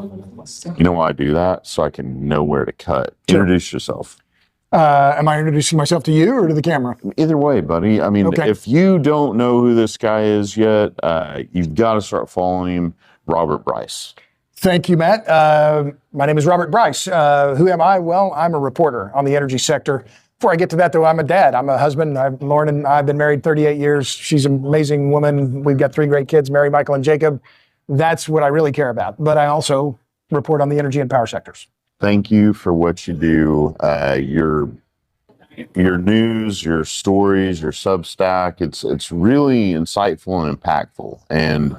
You know why I do that? So I can know where to cut. Sure. Introduce yourself. Am I introducing myself to you or to the camera? Either way, buddy. I mean, Okay. if you don't know who this guy is yet, you've got to start following him. Robert Bryce. Thank you, Matt. My name is Robert Bryce. Who am I? Well, I'm a reporter on the energy sector. Before I get to that, though, I'm a dad. I'm a husband. Lauren and I've been married 38 years. She's an amazing woman. We've got 3 great kids, Mary, Michael, and Jacob. That's what I really care about. But I also report on the energy and power sectors. Thank you for what you do. Your news, your stories, your Substack. It's really insightful and impactful. And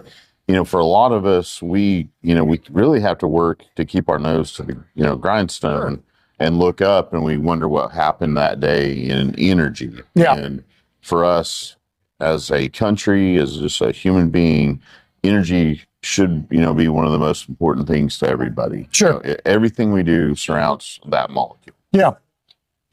for a lot of us, we really have to work to keep our nose to the grindstone and look up, and we wonder what happened that day in energy. Yeah. And for us, as a country, as just a human being, energy should be one of the most important things to everybody. Sure. Everything we do surrounds that molecule. Yeah.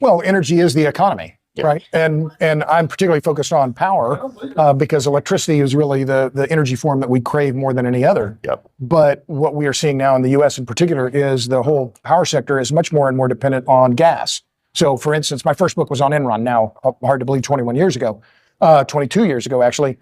Well, energy is the economy. Yeah. Right. And I'm particularly focused on power because electricity is really the energy form that we crave more than any other. Yep. But what we are seeing now in the U.S. in particular is the whole power sector is much more and more dependent on gas. So, for instance, my first book was on Enron now, hard to believe 22 years ago, actually.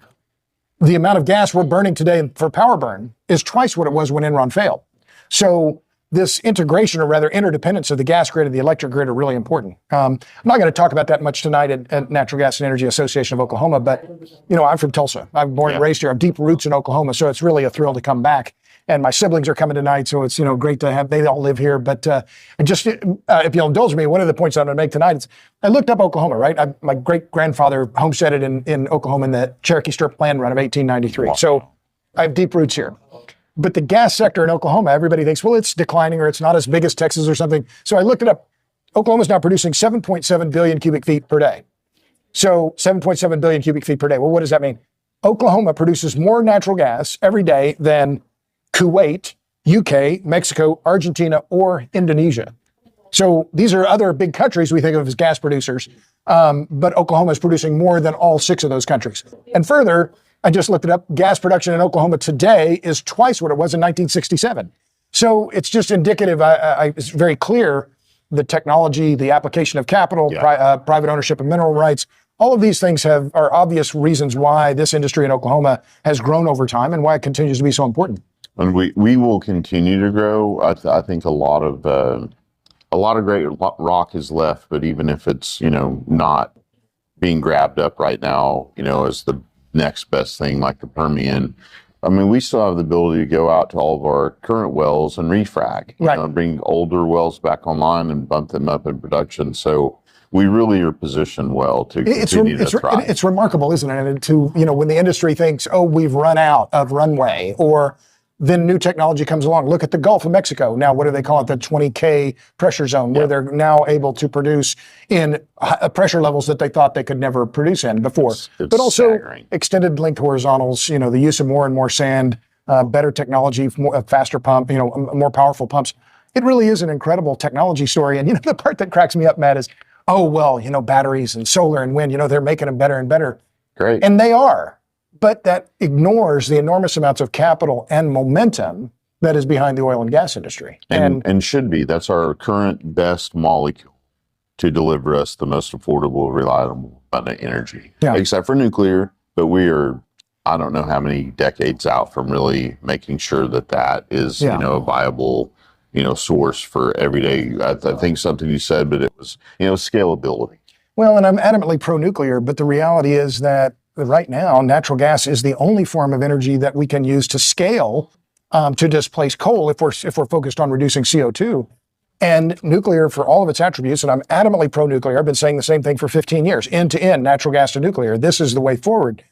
The amount of gas we're burning today for power burn is twice what it was when Enron failed. So this integration, or rather interdependence of the gas grid and the electric grid, are really important. I'm not going to talk about that much tonight at Natural Gas and Energy Association of Oklahoma, but I'm from Tulsa. I'm born and raised here. I have deep roots in Oklahoma, so it's really a thrill to come back. And my siblings are coming tonight, so it's great to have. They all live here. But if you'll indulge me, one of the points I'm going to make tonight is I looked up Oklahoma. Right, my great grandfather homesteaded in Oklahoma in the Cherokee Strip land run of 1893. Wow. So I have deep roots here. But the gas sector in Oklahoma, everybody thinks, well, it's declining or it's not as big as Texas or something. So I looked it up. Oklahoma's now producing 7.7 billion cubic feet per day. So 7.7 billion cubic feet per day. Well, what does that mean? Oklahoma produces more natural gas every day than Kuwait, UK, Mexico, Argentina, or Indonesia. So these are other big countries we think of as gas producers. But Oklahoma is producing more than all 6 of those countries. And further, I just looked it up. Gas production in Oklahoma today is twice what it was in 1967. So it's just indicative. It's very clear the technology, the application of capital, private ownership of mineral rights. All of these things are obvious reasons why this industry in Oklahoma has grown over time and why it continues to be so important. And we will continue to grow. I think a lot of great rock is left, but even if it's not being grabbed up right now, as the next best thing like the Permian, I mean, we still have the ability to go out to all of our current wells and refrag, bring older wells back online and bump them up in production. So we really are positioned well to continue to thrive. It's remarkable, isn't it? And when the industry thinks, oh, we've run out of runway, or then new technology comes along. Look at the Gulf of Mexico. Now, what do they call it? The 20K pressure zone, where they're now able to produce in pressure levels that they thought they could never produce in before. It's but also staggering. Extended length horizontals, the use of more and more sand, better technology, a faster pump, more powerful pumps. It really is an incredible technology story. And the part that cracks me up, Matt, is, oh, well, batteries and solar and wind, they're making them better and better. Great. And they are. But that ignores the enormous amounts of capital and momentum that is behind the oil and gas industry. And should be. That's our current best molecule to deliver us the most affordable, reliable, abundant energy. Yeah. Except for nuclear, but we are, I don't know how many decades out from really making sure that is, a viable, source for everyday. I think something you said, but it was, scalability. Well, and I'm adamantly pro-nuclear, but the reality is that right now, natural gas is the only form of energy that we can use to scale to displace coal if we're focused on reducing CO2. And nuclear, for all of its attributes, and I'm adamantly pro-nuclear, I've been saying the same thing for 15 years, end to end, natural gas to nuclear. This is the way forward.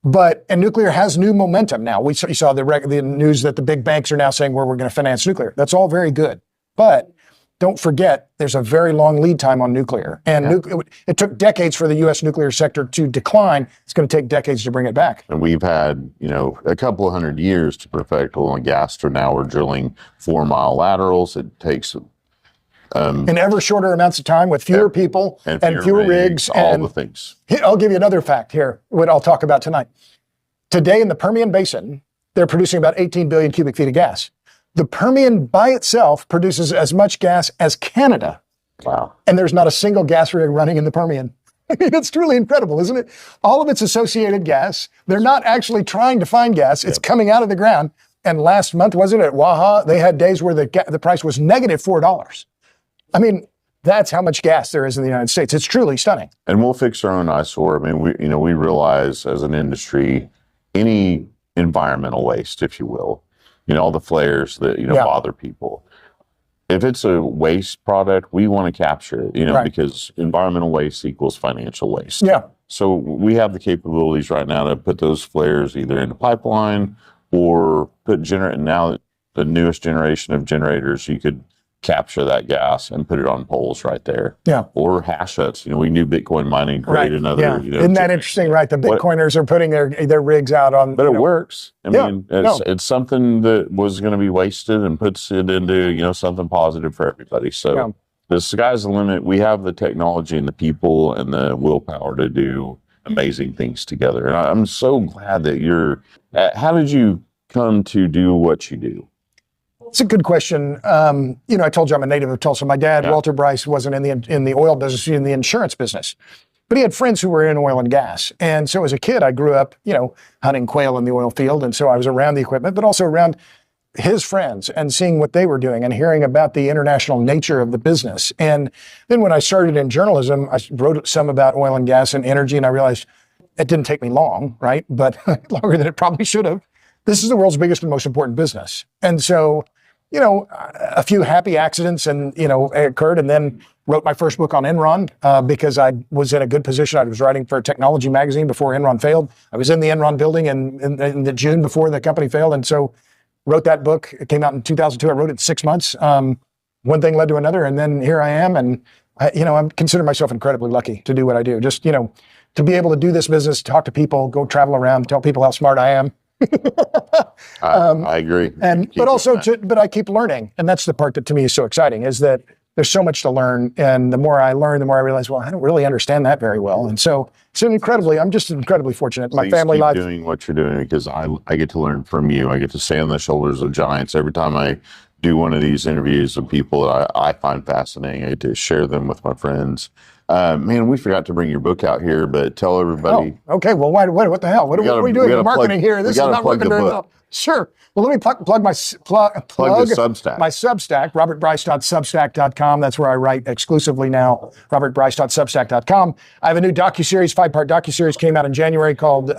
And nuclear has new momentum now. You saw the news that the big banks are now saying, well, we're going to finance nuclear. That's all very good. But don't forget, there's a very long lead time on nuclear. And it took decades for the U.S. nuclear sector to decline. It's going to take decades to bring it back. And we've had, a couple of 100 years to perfect oil and gas. So now we're drilling 4-mile laterals. It takes in ever shorter amounts of time with fewer people and fewer rigs. All the things. I'll give you another fact here, what I'll talk about tonight. Today in the Permian Basin, they're producing about 18 billion cubic feet of gas. The Permian by itself produces as much gas as Canada. Wow. And there's not a single gas rig running in the Permian. I mean, it's truly incredible, isn't it? All of it's associated gas. They're not actually trying to find gas. It's coming out of the ground. And last month, was it at Waha? They had days where the price was negative $4. I mean, that's how much gas there is in the United States. It's truly stunning. And we'll fix our own eyesore. I mean, we realize as an industry, any environmental waste, if you will, all the flares that, bother people. If it's a waste product, we want to capture it, Right. because environmental waste equals financial waste. Yeah. So we have the capabilities right now to put those flares either in a pipeline or now the newest generation of generators, you could capture that gas and put it on poles right there. Yeah. Or hash huts. We knew Bitcoin mining created another. Yeah. Isn't that interesting, right? The Bitcoiners are putting their rigs out on. But it works. I mean, No. it's something that was going to be wasted and puts it into, something positive for everybody. So the sky's the limit. We have the technology and the people and the willpower to do amazing things together. And I'm so glad that how did you come to do what you do? It's a good question. I told you I'm a native of Tulsa. My dad, Walter Bryce, wasn't in the oil business, in the insurance business. But he had friends who were in oil and gas. And so as a kid, I grew up, hunting quail in the oil field. And so I was around the equipment, but also around his friends and seeing what they were doing and hearing about the international nature of the business. And then when I started in journalism, I wrote some about oil and gas and energy, and I realized it didn't take me long, right? But longer than it probably should have. This is the world's biggest and most important business. And so, a few happy accidents and, occurred, and then wrote my first book on Enron because I was in a good position. I was writing for a technology magazine before Enron failed. I was in the Enron building in the June before the company failed. And so wrote that book. It came out in 2002. I wrote it in 6 months. One thing led to another. And then here I am. And, I consider myself incredibly lucky to do what I do. Just, to be able to do this business, talk to people, go travel around, tell people how smart I am. I agree. But I keep learning. And that's the part that to me is so exciting, is that there's so much to learn. And the more I learn, the more I realize, well, I don't really understand that very well. And so I'm just incredibly fortunate. My family life. Doing what you're doing, because I get to learn from you. I get to stand on the shoulders of giants every time I do one of these interviews with people that I find fascinating. I get to share them with my friends. Man, we forgot to bring your book out here, but tell everybody. Oh, okay. Well, what the hell? What are we doing in marketing here? This is not working very well. Sure. Well, let me plug my Substack. My Substack, robertbryce.substack.com. That's where I write exclusively now, robertbryce.substack.com. I have a new docuseries, 5-part docuseries came out in January called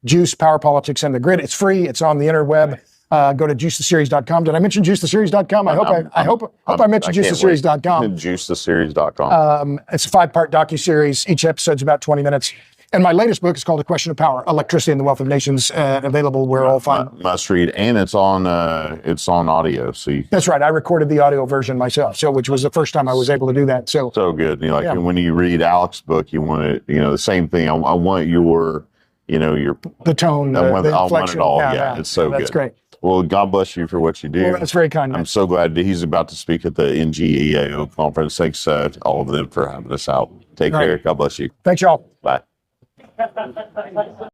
Juice, Power, Politics, and the Grid. It's free. It's on the interweb. Go to juicetheseries.com. Did I mention juicetheseries.com? I hope I mentioned juicetheseries.com. Juicetheseries.com. It's a 5-part docuseries. Each episode's about 20 minutes. And my latest book is called A Question of Power: Electricity and the Wealth of Nations, available where all fine. Must read, and it's on audio. So that's right. I recorded the audio version myself, which was the first time I was able to do that. So good. When you read Alex's book, you want it. The same thing. I want your the tone, the inflection. I want it all. Yeah, it's so good. That's great. Well, God bless you for what you do. Well, that's very kind. I'm so glad that he's about to speak at the NGEAO conference. Thanks all of them for having us out. Take care. God bless you. Thanks, y'all. Bye.